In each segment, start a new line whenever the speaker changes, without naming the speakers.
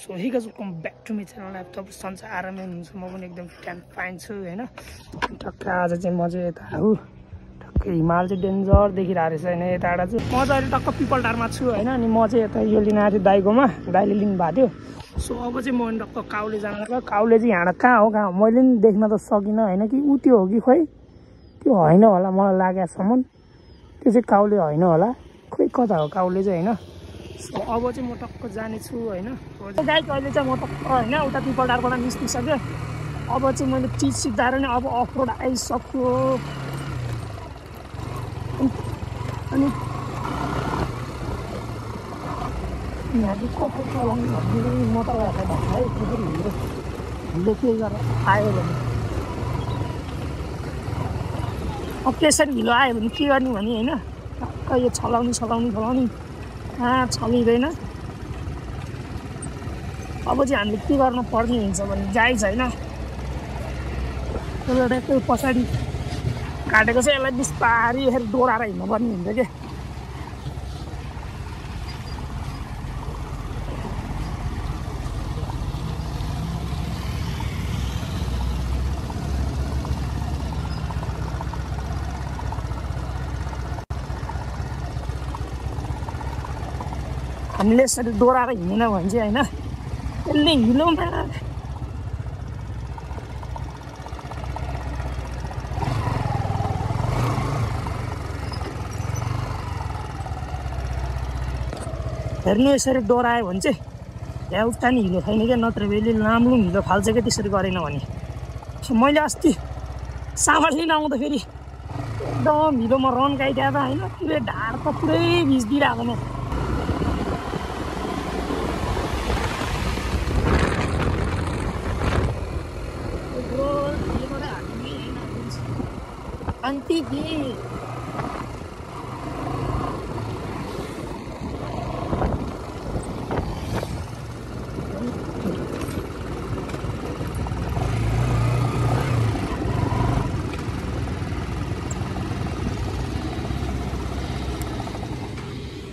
So hey guys welcome back to my channel. अब तपाईँ सन्चै आरामै हुनुहुन्छ, म पनि एकदम फिट एन्ड फाइन छु होइन। ठक्क आज चाहिँ म चाहिँ यता हो ठक्कै हिमाल चाहिँ डेन्जर देखिरहेको रहेछ होइन। यताबाट चाहिँ म चाहिँ अहिले टक्क पिपलटारमा छु होइन। अनि म चाहिँ यता यो लिन आएको थिएँ दाइकोमा, दाइले लिनु भएको थियो। सो अब चाहिँ म टक्क काउले जानु लाग्यो। काउले चाहिँ यहाँ कहाँ हो मैले पनि देख्न त सकिनँ होइन कि ऊ त्यो हो कि खोइ त्यो होइन होला, मलाई लागेसम्म त्यो चाहिँ काउले होइन होला, खोइ कता हो काउले चाहिँ होइन। सो अब चाहिँ म टक्क जानेछु होइन। गाइस अहिले चाहिँ म टक्क होइन उता पिपलटारबाट निस्किसक्यो। अब चाहिँ मैले चिज सिक्दाएर नै अब अफ रोड आइसक्यो। अनि यहाँ चाहिँ कस्तो चलाउनु भन्ने म त है हिलो के गरेर आयो भने अब त्यसरी हिलो आयो भने के गर्ने भने होइन टक्क यो छलाउनु छलिँदैन। अब चाहिँ हामीले के गर्नु पर्ने हुन्छ भने जाइज होइन एउटा पछाडि काटेको चाहिँ यसलाई बिस्तारै यसरी डोराएर हिँड्नुपर्ने हुन्छ क्या। हामीले यसरी डोराएर हिँडेन भने चाहिँ होइन यसले हिलोमा हेर्नु यसरी डोरायो भने चाहिँ एउटा नि हिलो छैन क्या, नत्र बेली लाम्रो हिलो फाल्छ क्या त्यसरी गरेन भने। मैले अस्ति सामान लिन आउँदाखेरि एकदम हिलोमा रन गाइदिएको होइन, पुरै ढाड त पुरै भिजिदिरहेको म। अन्ति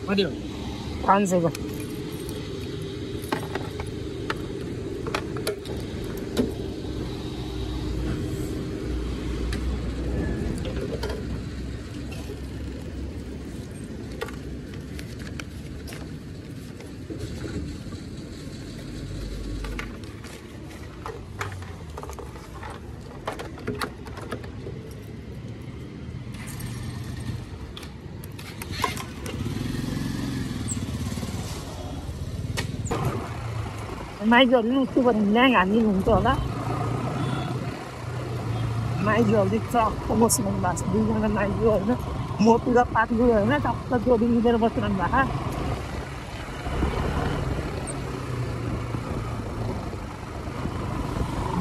Adiós.
500 को माइजूहरू पनि उस्तो पऱ्यो ल्याङ हान्ने हुन्छ होला। माइजूहरू चाहिँ चक्क बसिरहनु भएको छ, दुईजना माइजू होइन, मोटु र पातलु होइन, टक्क जोडी मिलेर बसिरहनु भएको।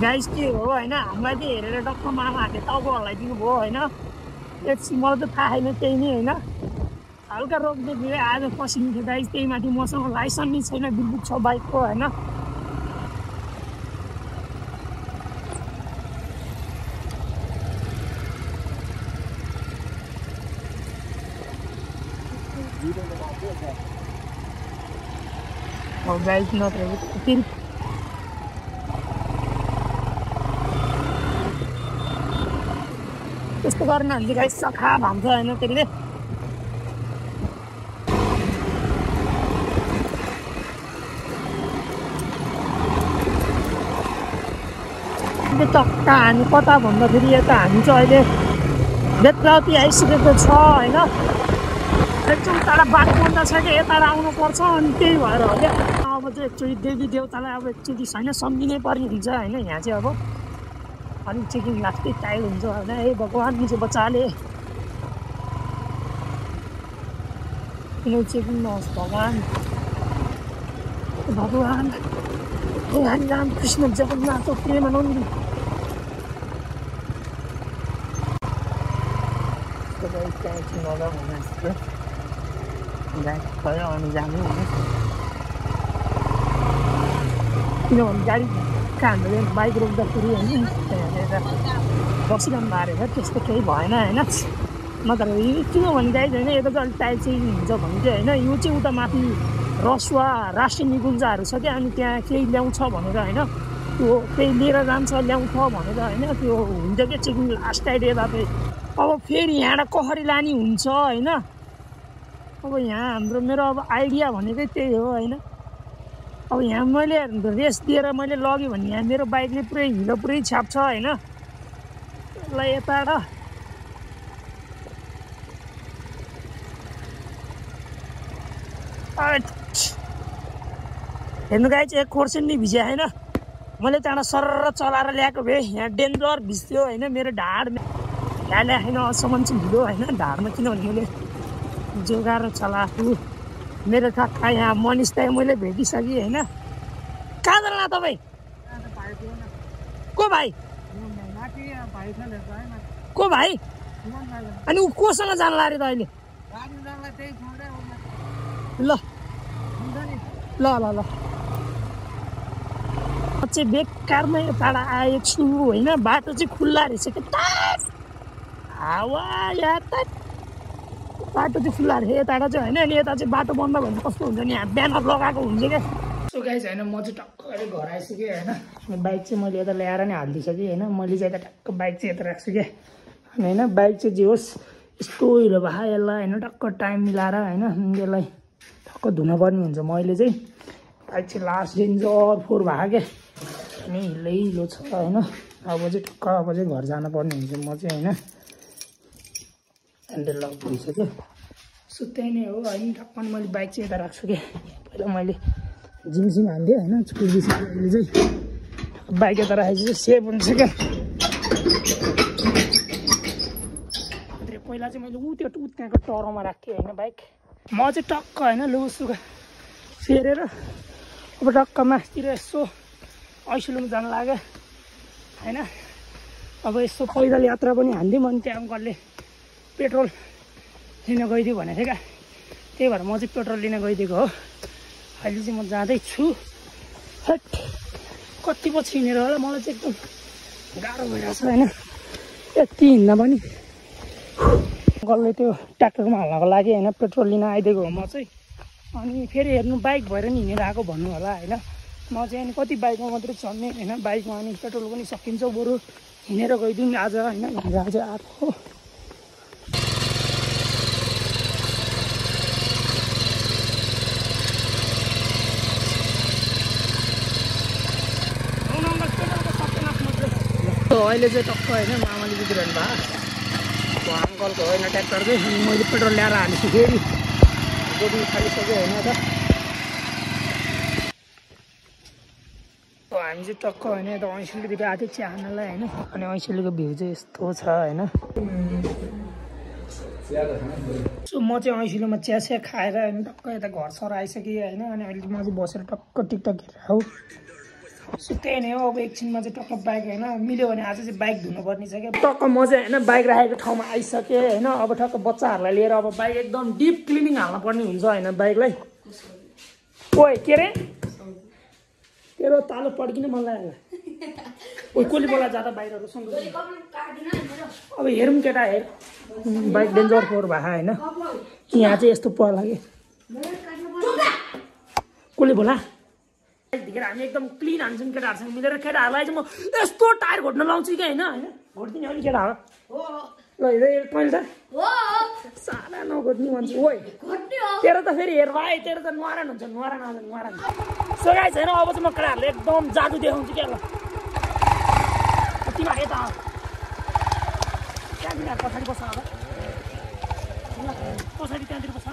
गाइस के हो होइन हामीलाई चाहिँ हेरेर टक्क मामाहरूले टाउको हल्लाइदिनु भयो होइन। एकछिन मलाई त थाहा छैन त्यही नै होइन, हल्का रोक्दै आज पसिनु थियो गाइस। त्यही माथि मसँग लाइसेन्स नै छैन, बिल्कुल छ बाइकको होइन। और गाइस नत्र फेरि त्यस्तो गर्न भने गाइस सखा भन्छ होइन। त्यसले टक्का हामी कता भन्दाखेरि यता हामी चाहिँ अहिले बेतलाती आइसकेको छ होइन। एकदम टाढा बाटो बन्द छ क्या, यता आउनुपर्छ अनि त्यही भएर हो क्या। अब चाहिँ एकचोटि देवी देवतालाई अब एकचोटि छैन सम्झिनै पर्ने हुन्छ होइन। यहाँ चाहिँ अब अलिक चेकिङ लाग्दै टाइट हुन्छ होइन। ए भगवान् मुझे बचाले, किन चेकिङ नहोस् भगवान्, भगवान् हे हरि राम कृष्ण जगन्नाथ प्रेमानन्द। भयो अनि जानु किनभने गाडी कहाँ हामीले बाइक रोक्दाखेरि होइन बसिरहनु भएको रहेछ, त्यस्तो केही भएन होइन। नत्र किनभने गाइज होइन यता चाहिँ अलिक टाइट चाहिँ हुन्छ भने चाहिँ होइन, यो चाहिँ उता माथि रसुवा राष्ट्रिय निकुञ्जहरू छ क्या, अनि त्यहाँ केही ल्याउँछ भनेर होइन, त्यो केही लिएर जान्छ ल्याउँछ भनेर होइन, त्यो हुन्छ क्या चेकिङ लास्ट टाइड यता चाहिँ। अब फेरि यहाँबाट कसरी लाने हुन्छ होइन। अब यहाँ हाम्रो मेरो अब आइडिया भनेकै त्यही हो होइन। अब यहाँ मैले रेस दिएर मैले लगेँ भने यहाँ मेरो बाइकले पुरै हिलो पुरै छ्याप्छ होइन। यसलाई यताबाट हेर्नु गाई चाहिँ 1 खोर्सेनी भिज्यो होइन। मैले त्यहाँबाट सरर चलाएर ल्याएको भए यहाँ डेन्जर भिज्थ्यो होइन। मेरो ढाड ल्याए होइन असम्म चाहिँ भिड्यो होइन ढाडमा, किनभने मैले जोगाएर चलाएको। मेरो ठक्का यहाँ मनिष दाइ मैले भेटिसकेँ होइन। कहाँ जानु तपाईँ? को भाइ? को भाइ? अनि ऊ कोसँग जानु अरे त अहिले? ल ल ल ल चाहिँ बेकारमा यताबाट आएछु होइन। बाटो चाहिँ खुल्ला रहेछ क्या, हावा यातायात बाटो चाहिँ खुल्ला रहेछ यताबाट चाहिँ होइन। अनि यता चाहिँ बाटो बन्द भने कस्तो हुन्छ नि, यहाँ ब्यानर लगाएको हुन्छ क्या। सो गाइस होइन म चाहिँ टक्क अहिले घर आइसकेँ होइन। बाइक चाहिँ मैले यता ल्याएर नै हालिदिइसकेँ होइन। मैले चाहिँ यता टक्क बाइक चाहिँ यता राख्छु क्या होइन। बाइक चाहिँ जे होस् यस्तो हिलो भए यसलाई होइन, टक्क टाइम मिलाएर होइन यसलाई टक्क धुनुपर्ने हुन्छ। मैले चाहिँ बाइक चाहिँ लास्ट डेन्जर 4 भएको क्या, अनि हिलो छ होइन। अब चाहिँ टक्क अब चाहिँ घर जानुपर्ने हुन्छ म चाहिँ होइन। ह्यान्डल लक भइसक्यो। सो त्यही नै हो होइन। टक्क मैले बाइक चाहिँ यता राख्छु क्या। पहिला मैले जिमसिम हाल्थेँ होइन, स्कुलदेखि अहिले चाहिँ बाइक यता राखेपछि चाहिँ सेफ हुन्छ क्या। पहिला चाहिँ मैले त्यो त्यहाँको टरमा राख्थेँ होइन बाइक। म चाहिँ टक्क होइन लुगासुगा फेरेर अब टक्क मासतिर यसो ऐसुलुमा जानु लाग्यो होइन। अब यसो पैदल यात्रा पनि हान्दिउँ, अनि त्यहाँ अङ्कलले पेट्रोल लिन गइदियो भनेको थियो क्या, त्यही भएर म चाहिँ पेट्रोल लिन गइदिएको हो। अहिले चाहिँ म जाँदैछु। हट कति पछि हिँडेर होला, मलाई चाहिँ एकदम गाह्रो भइरहेको छ होइन यति हिँड्दा पनि। अङ्कलले त्यो ट्र्याक्टरमा हाल्नको लागि होइन पेट्रोल लिन आइदिएको हो म चाहिँ। अनि फेरि हेर्नु बाइक भएर नि हिँडेर आएको भन्नु होला होइन। म चाहिँ अनि कति बाइकमा मात्रै चढ्ने होइन, बाइकमा अनि पेट्रोल पनि सकिन्छ, बरु हिँडेर गइदिउँ आज होइन भनेर आज आएको हो। अहिले चाहिँ टक्क होइन मामाले बिग्रिरहनु भयो अङ्कलको होइन ट्र्याक्टर चाहिँ। मैले पेट्रोल ल्याएर हालेछु फेरि गोदी खालिसक्यो होइन त। हामी चाहिँ टक्क होइन यता ऐँसिलीतिर आएको थियो चिया खानलाई होइन। अनि ऐँसिलीको भ्यू चाहिँ यस्तो छ होइन। सो म चाहिँ ऐँसिलीमा चिया खाएर होइन टक्क यता घर सर आइसकेँ होइन। अनि अहिले म चाहिँ बसेर टक्क टिकटक हेरेर हो। सो त्यही नै हो। अब एकछिनमा चाहिँ टक्क बाइक होइन मिल्यो भने आज चाहिँ बाइक धुनुपर्ने छ क्या। टक्क म चाहिँ होइन बाइक राखेको ठाउँमा आइसकेँ होइन। अब टक्क बच्चाहरूलाई लिएर अब बाइक एकदम डिप क्लिनिङ हाल्नु पर्ने हुन्छ होइन बाइकलाई। ओए के अरे तेरो तालो पड्किने मन लाग्यो। ओ कसले बोला जाँदा बाहिरहरू सँग अब हेरौँ केटा हेर। बाइक डेन्जर 4 भएको होइन। यहाँ चाहिँ यस्तो पर्ला कि कसले बोला देखेर हामी एकदम क्लिन हान्छौँ केटाहरूसँग मिलेर। केटाहरूलाई चाहिँ म यस्तो टायर घोट्न लाउँछु कि होइन होइन घोटिदिने अलिक केटा हो ल हेर मैले त सारा नघोट्ने भन्छु। ओ तेरो त फेरि हेर भाइ तेरो त नुहारान हुन्छ नुहारान। सो गाइस छैन अब चाहिँ म केटाहरूले एकदम जादु देखाउँछु क्या। ल तिमीहरू यता त्यहाँ तिमीहरू पछाडि बस्छ होला पछाडि त्यहाँतिर बस्छ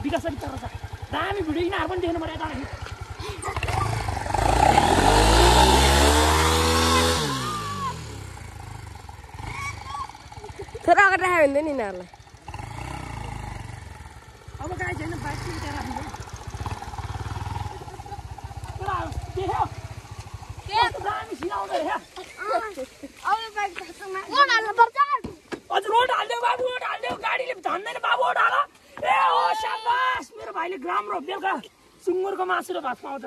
विकास अलिक तर छ दामी भिडियो यिनीहरू पनि देख्नु पर्यो यता।
थोड़ा अगाडि राख्यो भने नि यिनीहरूलाई
अब गाई छैन बाइक पनि त्यहाँ राख्नु हजुर रोड हालिदेऊ बाबु रोड हालिदेऊ गाडीले झन्दैन बाबु रोड हाल। ए हो शाबास मेरो भाइले राम्रो बेलुका सुँगुरको मासु र भात पाउँछ।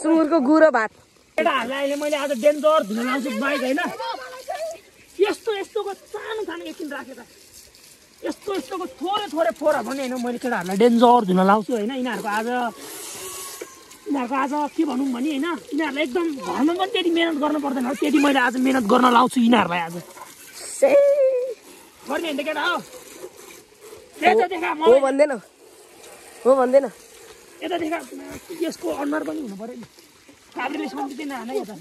सुँगुरको गुरो भात
केटाहरूलाई अहिले मैले आज डेन्जर धुन लाउँछु बाइक होइन। यस्तोको सानो एकछिन राखेर यस्तो यस्तोको थोरै थोरै फोहोर पनि होइन मैले केटाहरूलाई डेन्जर धुन लाउँछु होइन यिनीहरूको आज के भनौँ भने होइन यिनीहरूलाई एकदम घरमा पनि त्यति मिहिनेत गर्नु पर्दैन त्यति मैले आज मिहिनेत गर्न लाउँछु यिनीहरूलाई आज गर्ने होइन केटा हो
भन्दैन
यता देखा यसको अनुहार पनि हुनु पऱ्यो नि काब्रीले सम्झिँदैन होइन यता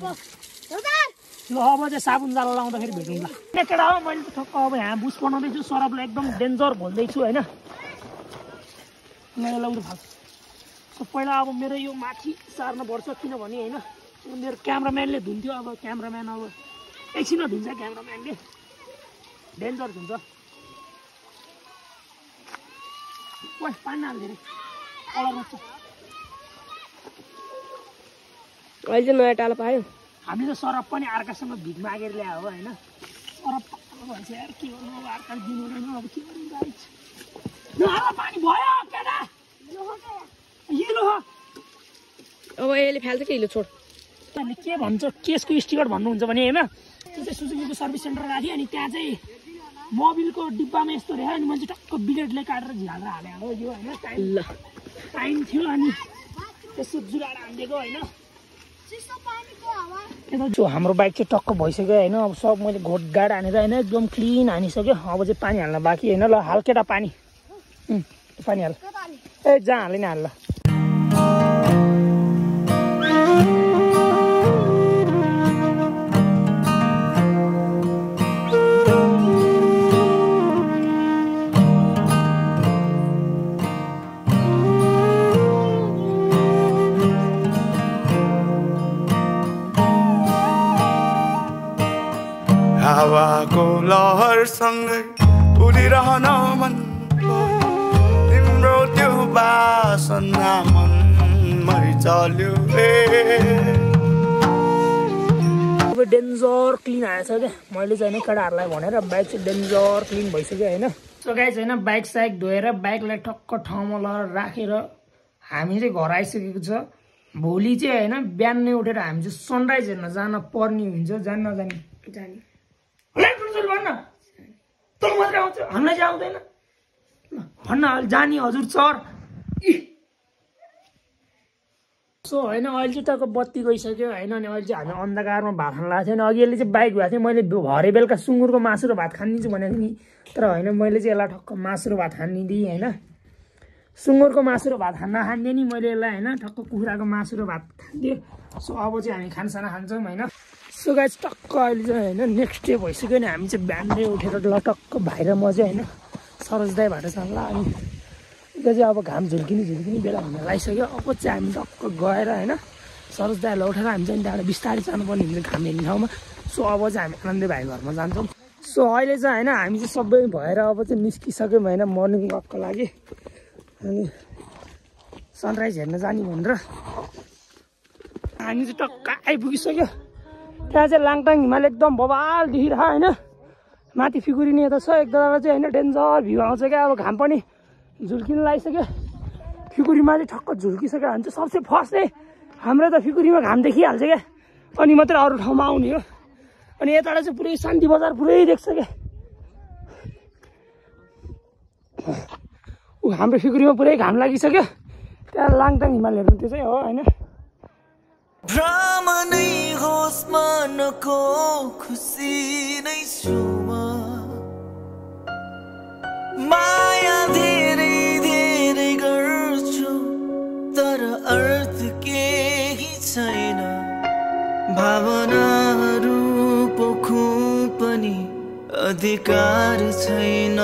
ल अब चाहिँ साबुन जाल लाउँदाखेरि भेटौँला केटा हो मैले त ठक्क अब यहाँ बुस बनाउँदैछु सरबलाई एकदम डेन्जर भोल्दैछु होइन लाउँदै फाल्छु पहिला अब मेरो यो माथि सार्न पर्छ किनभने होइन मेरो क्यामराम्यानले धुन्थ्यो अब क्यामराम्यान अब एकछिनमा धुन्छ क्यामराम्यानले डेन्जर धुन्छ ओइ पानी हाल्दै कलर मात्र
अहिले चाहिँ नयाँ टालो पायो
हामीले त सरप पनि अर्कासँग भिड मागेर ल्यायो होइन सरप भन्छ यार के गर्नु अब अर्काले दिनु हुँदैन अब के गर्नु गाइस पानी भयो केटा हिलो
अब यसले फाल्छ कि हिलो छोड
तपाईँले के भन्छ केसको स्टिकर भन्नुहुन्छ भने होइन त्यो चाहिँ सुजुकीको सर्भिस सेन्टर गएको थियो अनि त्यहाँ चाहिँ मोबिलको डिब्बामा यस्तो रहेछ अनि मैले टक्क ब्लेडले काटेर झ्यालेर हालेँ हो यो होइन टाइम थियो अनि त्यसो जुगाड हानिदिएको होइन हाम्रो बाइक चाहिँ टक्क भइसक्यो होइन अब सब मैले घोटगाड हानेर होइन एकदम क्लिन हानिसक्यो अब चाहिँ पानी हाल्न बाँकी होइन ल हाल केटा पानी पानी हाल ए जहाँ हाल्ने हाल ल
हावाको लहरसँगै उडिरहन मन तिम्रो त्यो बासना मनमै चल्यो
अब डेन्जर क्लिन आएछ क्या मैले चाहिँ होइन केटाहरूलाई भनेर बाइक चाहिँ डेन्जर क्लिन भइसक्यो होइन सो गाइस होइन बाइक साइक धोएर बाइकलाई ठक्क ठाउँमा लगाएर राखेर हामी चाहिँ घर आइसकेको छ भोलि चाहिँ होइन बिहान नै उठेर हामी चाहिँ सनराइज हेर्न जान पर्ने हुन्छ जान नजाने जाने भन्न तँ मात्रै आउँछ हामीलाई चाहिँ आउँदैन भन्न जाने हजुर सर सो होइन अहिले चाहिँ टक्क बत्ती गइसक्यो होइन अनि अहिले चाहिँ हामी अन्धकारमा भात खान लागेको थियो अघि यसले चाहिँ बाइक भएको थियो मैले भरे बेलुका सुँगुरको मासु र भात खानिदिन्छु भनेको नि तर होइन मैले चाहिँ यसलाई ठक्क मासु र भात खानिदिएँ होइन सुँगुरको मासु र भात खान नखानिदिएँ नि मैले यसलाई होइन ठक्क कुखुराको मासु र भात खानिदिएँ सो अब चाहिँ हामी खानासाना खान्छौँ होइन सो गाइस टक्क अहिले चाहिँ होइन नेक्स्ट डे भइसक्यो नि हामी चाहिँ बिहानै उठेर ल टक्क भाइ र म चाहिँ होइन सरोजदाई भएर जान्ला अनि त्यो चाहिँ अब घाम झुल्किने बेला हुन लागिसक्यो अब चाहिँ हामी टक्क गएर होइन सरोजदाईलाई उठेर हामी चाहिँ त्यहाँबाट बिस्तारै जानुपर्ने हुन्छ घाम हेर्ने ठाउँमा सो अब चाहिँ हामी आनन्दै भाइ घरमा जान्छौँ सो अहिले चाहिँ होइन हामी चाहिँ सबै भएर अब चाहिँ निस्किसक्यौँ होइन मर्निङ वकको लागि अनि सनराइज हेर्न जाने भनेर हामी चाहिँ टक्क आइपुगिसक्यो त्यहाँ चाहिँ लाङटाङ हिमाल एकदम बबाल देखिरह होइन माथि फिकुरिने यता छ एकदम चाहिँ होइन डेन्जर भ्यू आउँछ क्या अब घाम पनि झुल्किन लागिसक्यो फिकुरीमा चाहिँ ठक्क झुल्किसक्यो भने चाहिँ सबसे फर्स्ट चाहिँ हाम्रो त फिकुरीमा घाम देखिहाल्छ क्या अनि मात्रै अरू ठाउँमा आउने हो अनि यताबाट चाहिँ पुरै शान्ति बजार पुरै देख्छ क्या हाम्रो फिकुरीमा पुरै घाम लागिसक्यो त्यहाँ लाङटाङ हिमाल हेर्नु त्यो चाहिँ हो होइन
भ्रम नै होस् मनको खुसी नै छु माया धेरै धेरै गर्छु तर अर्थ केही छैन भावनाहरू पोखु पनि अधिकार छैन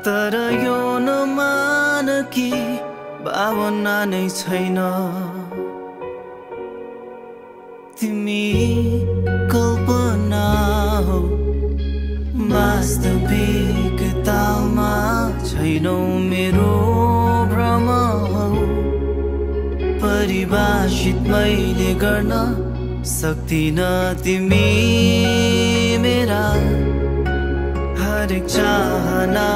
तर यो नमान कि भावना नै छैन तिमी कल्पना हो वास्तविकतामा छैनौ मेरो भ्रम हो परिभाषित मैले गर्न सक्दिन तिमी मेरा हरेक चाहना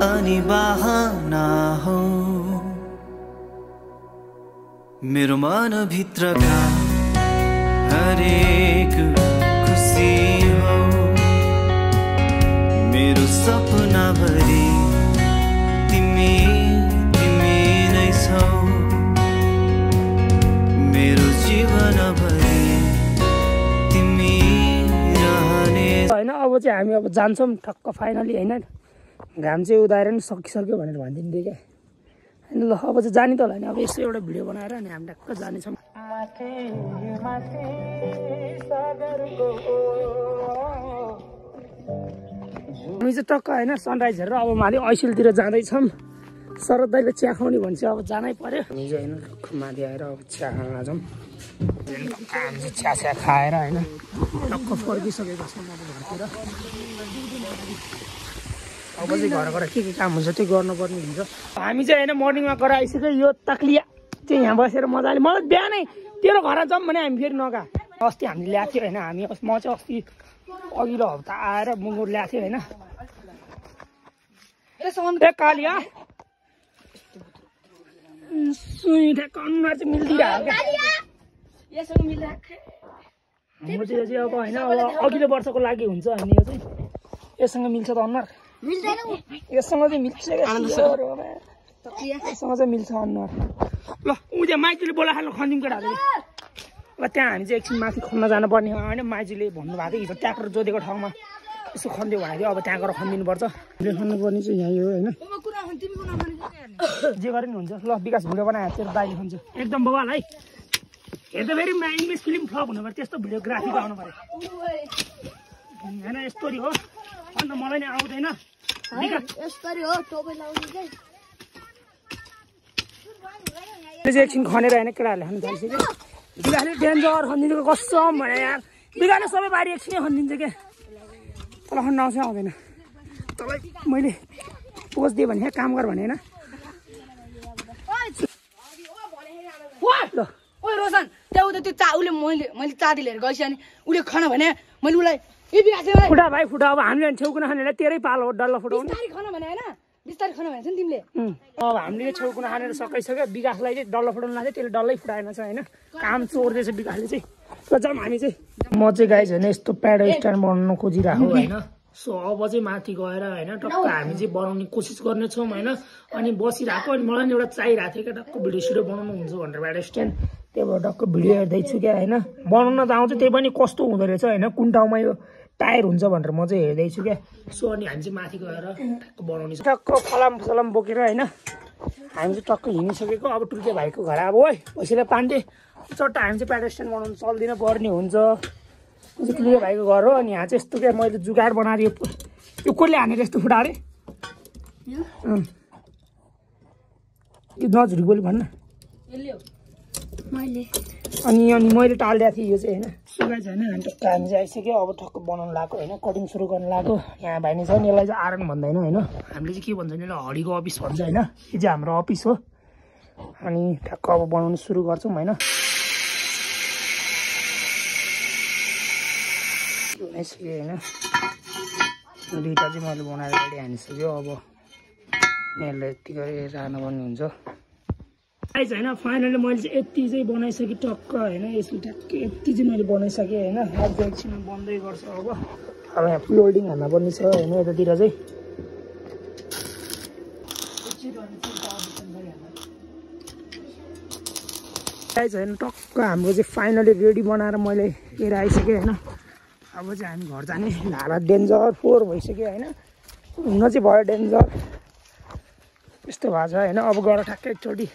अनि बहाना हो मेरो मनभित्रका हरेक खुसी हो मेरो सपनाभरि तिमी तिमी नै छौ मेरो जीवनभरि तिमी रहने
हैन। अब चाहिँ हामी अब जान्छौँ ठक्क फाइनली हैन। घाम चाहिँ उदाएर नि सकिसक्यो भनेर भनिदिन्थ्यो क्या हैन। ल अब चाहिँ जाने त होला नि। अब यसो एउटा भिडियो बनाएर अनि हामी टक्क जानेछौँ। हामी चाहिँ टक्क होइन सनराइज हेरेर अब माथि ऐसिलतिर जाँदैछौँ। शरद दाइले चिया खुवाउने भन्छ अब जानै पर्यो। हामी चाहिँ होइन टक्क माथि आएर अब चिया खान जान्छौँ। हामी चाहिँ चिया खाएर होइन टक्क फर्किसकेको छौँ अब घरतिर। अब चाहिँ घर गएर के काम हुन्छ त्यो गर्नुपर्ने हुन्छ। हामी चाहिँ होइन मर्निङमा गएर आइसक्यो। यो तक्लिया चाहिँ यहाँ बसेर मजाले मलाई बिहानै तेरो घर जाऊँ भने हामी फेरि नगा। अस्ति हामीले ल्याएको थियो होइन। हामी म चाहिँ अस्ति अघिल्लो हप्ता आएर मुङ्गुर ल्याएको थियो होइन। ए कालिया सुई ठ्याक्क अनुहार चाहिँ मिल्दिरहेको क्या। हाम्रो चाहिँ यो चाहिँ अब होइन अब अघिल्लो वर्षको लागि हुन्छ अनि यो चाहिँ यससँग मिल्छ त अनुहार यससँग चाहिँ मिल्छ यससँग चाहिँ मिल्छ अनुहार। ल ऊ त्यहाँ माइतीले बोला खानु खनिदिउँ केटाहरू। ल त्यहाँ हामी चाहिँ एकछिन माथि खन्न जानुपर्ने हो होइन। माइतीले भन्नुभएको हिजो ट्याक्टर जोतेको ठाउँमा यसो खनिदियो भने अब त्यहाँ गएर खनिदिनुपर्छ। खन्नुपर्ने चाहिँ यहीँ हो होइन। जे गरे नि हुन्छ। ल विकास भिडियो बनाएर तेरो दाइले खन्छ एकदम बवाल है। हेर्दा फेरि इङ्ग्लिस फिल्म फ्लप हुनु पऱ्यो त्यस्तो भिडियोग्राफीको आउनु पऱ्यो होइन। यस्तोरी हो अन्त मलाई नै आउँदैन। एकछिन खनेर होइन केटाहरूले खानु थालिसक्यो। बिगाले डेन्जर खनिदिएको कसम भने यार। बिगाले सबै बारी एकछिनै खनिदिन्छ क्या। तल खन्न आउँछ आउँदैन। तँलाई मैले पोज दिएँ भने काम गर भने होइन।
ल ओ रोशन त्यहाँ उता त्यो उसले मैले चादी लिएर गएपछि अनि उसले खाना भने मैले उसलाई
फुटा भाइ फुटा। अब हामीले छेउकुन खानेलाई तेरै पालो हो डल्लो फुटाउनु।
खाना भने होइन बिस्तारै खाना भनेको नि तिमीले।
अब हामीले छेउकुन खानेर सकाइसक्यो। विकासलाई चाहिँ डल्लो फुटाउनु लाग्यो त्यसले डल्लै फुटाएन छ होइन। काम चोर्दैछ विकासले चाहिँ। र जाऊँ हामी चाहिँ। म चाहिँ गाइज होइन यस्तो प्याडो स्ट्यान्ड बनाउनु खोजिरहेको होइन। सो अब चाहिँ माथि गएर होइन टक्क हामी चाहिँ बनाउने कोसिस गर्नेछौँ होइन। अनि बसिरहेको अनि मलाई एउटा चाहिरहेको थियो क्या टक्क भिडियो सिडियो बनाउनु हुन्छ भनेर प्याडो स्ट्यान्ड। त्यही भएर टक्क भिडियो हेर्दैछु क्या होइन। बनाउन त आउँछ त्यही पनि कस्तो हुँदो रहेछ होइन। कुन ठाउँमा यो टायर हुन्छ भनेर म चाहिँ हेर्दैछु क्या। सो अनि हामी चाहिँ माथि गएर टक्क बनाउने टक्क फलाम फलाम बोकेर होइन हामी चाहिँ टक्क हिँडिसकेको। अब टुर्के भाइको घर अब है पैसाले पाण्डे चट्टा हामी चाहिँ प्याडो स्ट्यान्ड बनाउनु चल्दिन पर्ने हुन्छ। टुर्के भाइको घर हो। अनि यहाँ चाहिँ यस्तो क्या मैले जुगाड बनाएर यो कसले हानेर यस्तो फुटा अरे नझुरी बोली भन्न अनि मैले टालिदिएको थिएँ यो चाहिँ होइन। सुगाइ छैन हामी टक्क हामी चाहिँ आइसक्यो। अब टक्क बनाउनु लाग्यो होइन। कटिङ सुरु गर्नु लाग्यो। यहाँ भाइ नै छ नि यसलाई चाहिँ आरन भन्दैन होइन। हामीले चाहिँ के भन्छ नि यसलाई हडीको अफिस भन्छ होइन। यो चाहिँ हाम्रो अफिस हो। अनि ठक्क अब बनाउनु सुरु गर्छौँ होइन। बनाइसक्यो होइन। दुईवटा चाहिँ मैले बनाएर रेडी हानिसक्यो। अब यसलाई यति गरेर जानुपर्ने हुन्छ गाइस होइन। फाइनली मैले चाहिँ यति चाहिँ बनाइसकेँ टक्क होइन। यसको ट्याक्कै यति चाहिँ मैले बनाइसकेँ होइन। अब एकछिन बन्दै गर्छ अब यहाँ फुल होल्डिङ हान्न पर्ने छ होइन। यतातिर चाहिँ गाइस होइन टक्क हाम्रो चाहिँ फाइनली रेडी बनाएर मैले लिएर आइसकेँ होइन। अब चाहिँ हामी घर जाने हालत डेन्जर 4 भइसक्यो होइन। हुन चाहिँ भयो डेन्जर यस्तो भएको छ होइन। अब गएर ठ्याक्कै एकचोटि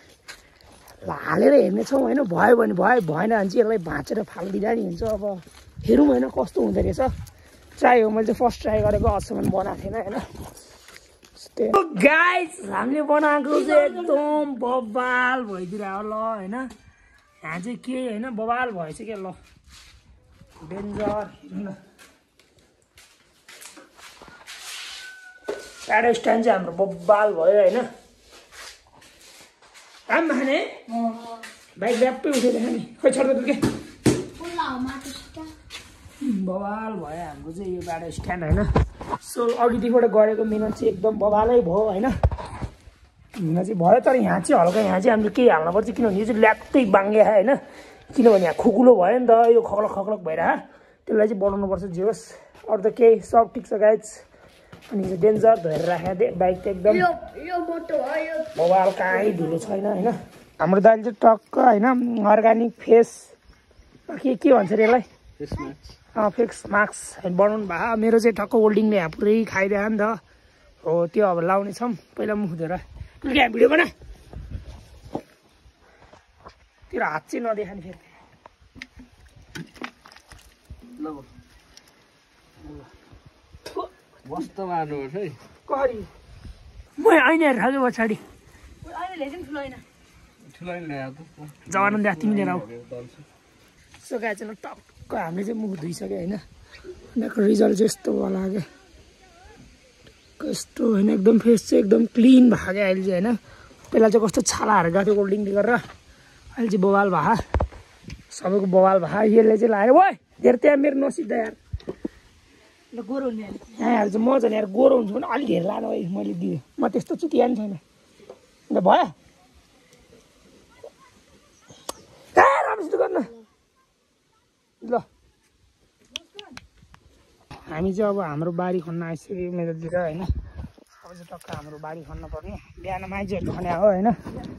हालेर हेर्नेछौँ होइन। भयो भने भयो भएन भने चाहिँ यसलाई भाँचेर फालिदिँदा नि हुन्छ। अब हेरौँ होइन कस्तो हुँदो रहेछ। ट्राई हो मैले चाहिँ फर्स्ट ट्राई गरेको अझसम्म बनाएको थिएन होइन। गाइस हामीले बनाएको चाहिँ एकदम बवाल भइदिरहेको ल होइन। यहाँ चाहिँ के होइन बवाल भएछ क्या ल डेन्जर। प्याडो स्ट्यान्ड चाहिँ हाम्रो बवाल भयो होइन। काम खाने बाइक ब्यापै उठेको नि खोइ छोड्दै के बवाल भयो हाम्रो चाहिँ यो प्याडो स्ट्यान्ड होइन। सो अघिदेखिबाट गरेको मिहिनेत चाहिँ एकदम बवालै भयो होइन। हुन चाहिँ भयो तर यहाँ चाहिँ हल्का यहाँ चाहिँ हामीले केही हाल्नुपर्छ किनभने यो चाहिँ ल्याप्टै बाङ्गे होइन। किनभने यहाँ खुकुलो भयो नि त यो खक्लक खक्लक भइरह त्यसलाई चाहिँ बनाउनुपर्छ जे होस्। अरू त केही सब ठिक छ गाइज। अनि यो डेन्जर धोएर राखेको थिएँ बाइक त एकदम मोबाइल कहीँ धुलो छैन होइन हाम्रो दाइले चाहिँ टक्क होइन अर्ग्यानिक फेस के भन्छ अरे यसलाई फेस मास्क बनाउनु भयो मेरो चाहिँ टक्क होल्डिङले यहाँ पुरै खाइदियो नि त हो त्यो अब लाउने छौँ पहिला मुख धोएर टुल्के भिडियो बना तेरो हात चाहिँ नदेखाने फेरि
कस्तो मार्नुपर्छ है
करी म ऐना हेरेर खाएको पछाडि जवान द्या तिमीले राउ सो गाई चाहिँ टक्क हामीले चाहिँ मुख धोइसक्यो होइन उनीहरूको रिजल्ट चाहिँ यस्तो भयो लाग्यो कस्तो होइन एकदम फेस चाहिँ एकदम क्लिन भएको क्या अहिले चाहिँ होइन पहिला चाहिँ कस्तो छालाहरू गएको थियो कोल्ड ड्रिङ्कले गरेर अहिले चाहिँ बवाल भए सबैको बवाल भए यसले चाहिँ लाग्यो ओ धेरै त्यहाँ मेरो नसिद्ध यार
गोरो हुने
यहाँ चाहिँ म झन् यार गोरो हुन्छु भने अलिक धेरै लानु है मैले दिएँ म त्यस्तो चुतिया नि छैन अन्त भयो राम्रोसित गर्न ल हामी चाहिँ अब हाम्रो बारी खन्न आइसक्यो मेरोतिर होइन अब चाहिँ टक्क हाम्रो बारी खन्न पर्ने बिहान माइजहरूको खन्या हो होइन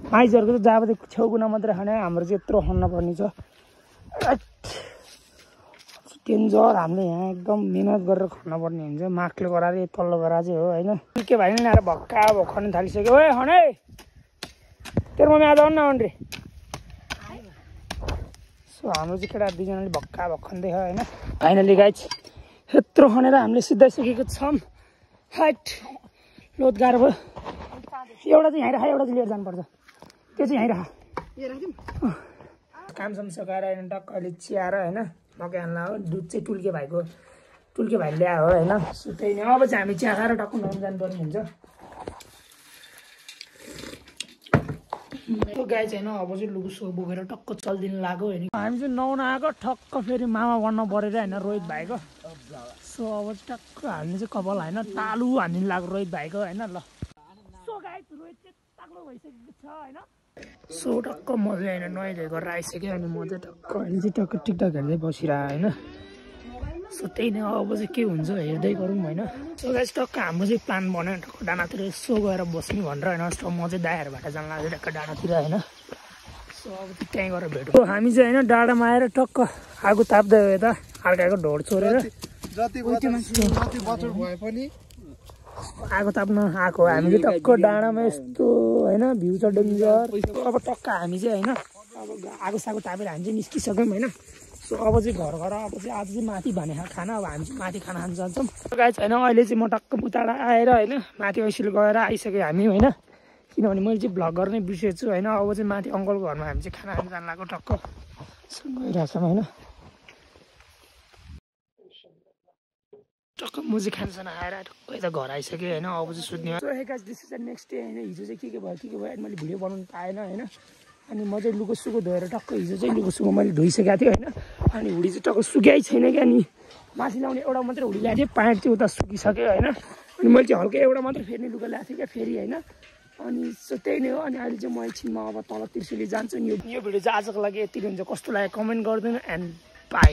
माइजहरूको चाहिँ जब चाहिँ छेउकुना मात्रै खन्या हाम्रो चाहिँ यत्रो खन्न पर्ने छ डेन्जर हामीले यहाँ एकदम मिहिनेत गरेर खन्न पर्ने हुन्छ माक्ले गराएर तल्लो गरा चाहिँ हो होइन के भाइ नि आएर भक्का अब खन्न थालिसक्यो ओए खने तेरो मम्मी आज आउनु न रे सो हाम्रो चाहिँ केटा दुईजनाले भक्का भक्खन्दै छ होइन फाइनली गाइज यत्रो खनेर हामीले सिधाइसकेको छौँ हाइट लोड गाह्रो भयो एउटा चाहिँ यहाँ राख एउटा चाहिँ लिएर जानुपर्छ त्यो चाहिँ यहाँ राख कामसम्म सकाएर होइन टक्क अहिले चियाएर होइन मकै हाल्ला हो दुध चाहिँ टुल्के भाइले ल्यायो होइन सो त्यही नै अब चाहिँ हामी चिया खाएर टक्क नुहाउनु जानुपर्ने हुन्छ त्यो गाई चाहिँ होइन अब चाहिँ लुगुसो बोकेर टक्क चल्दिनु लाग्यो होइन हामी चाहिँ नुहाउन आएको ठक्क फेरि मामा भन्न परेर होइन रोहित भाइको सो अब चाहिँ टक्क हाल्ने चाहिँ कपाल होइन तालु हानिदिनु लाग्यो रोहित भाइको होइन ल सो गाई रोहित चाहिँ ताक्लो भइसकेको छ होइन सो टक्क मजाले होइन नुहाइधुवाइ गरेर आइसक्यो अनि म चाहिँ टक्क अहिले चाहिँ टक्क टिकटक हेर्दै बसिरहेको होइन सो त्यही नै अब चाहिँ के हुन्छ हेर्दै गरौँ होइन सो गाइस टक्क हाम्रो चाहिँ प्लान बनायो टक्क डाँडातिर यसो गएर बस्ने भनेर होइन जस्तो म चाहिँ दायाहरूबाट जान लाग्यो टक्क डाँडातिर होइन सो अब चाहिँ त्यहीँ गएर भेटौँ हामी चाहिँ होइन डाँडामा आएर टक्क आगो ताप्दै हो यता अर्काको ढोड छोडेर आगो ताप्न आएको हामीले टक्क डाँडामा यस्तो होइन भ्यू छ डेन्जर अब टक्क हामी चाहिँ होइन अब आगो सागो तापेर हामी चाहिँ निस्किसक्यौँ होइन सो अब चाहिँ घर अब चाहिँ आज चाहिँ माथि भने खाना अब हामी चाहिँ माथि खाना खान जान्छौँ गाइस होइन अहिले चाहिँ म टक्क मुताडा आएर होइन माथि ऐसिल गएर आइसक्यो हामी होइन किनभने मैले चाहिँ भ्लग गर्ने बिर्सेछु होइन अब चाहिँ माथि अङ्कलको घरमा हामी चाहिँ खाना खान जान लाग्यो टक्क गइरहेको छौँ होइन टक्क म चाहिँ खानासाना खाएर टक्क यता घर आइसक्यो होइन अब चाहिँ सुत्ने नेक्स्ट डे होइन हिजो चाहिँ के भयो अनि मैले भिडियो बनाउनु पाएन होइन अनि म चाहिँ लुगा सुको धोएर टक्क हिजो चाहिँ लुगा सुको मैले धोइसकेको थिएँ होइन अनि हुडी चाहिँ टक्क सुकै छैन क्या अनि माथि लाउने एउटा मात्रै हुडी ल्याएको थिएँ प्यान्ट चाहिँ उता सुकिसक्यो होइन अनि मैले चाहिँ हल्का एउटा मात्रै फेर्ने लुगा ल्याएको थिएँ क्या फेरि होइन अनि सो त्यही नै हो अनि अहिले चाहिँ म एकछिनमा अब तल तिर्सुली जान्छु नि यो भिडियो चाहिँ आजको लागि यति हुन्छ कस्तो लाग्यो कमेन्ट गरिदिनु एन्ड बाई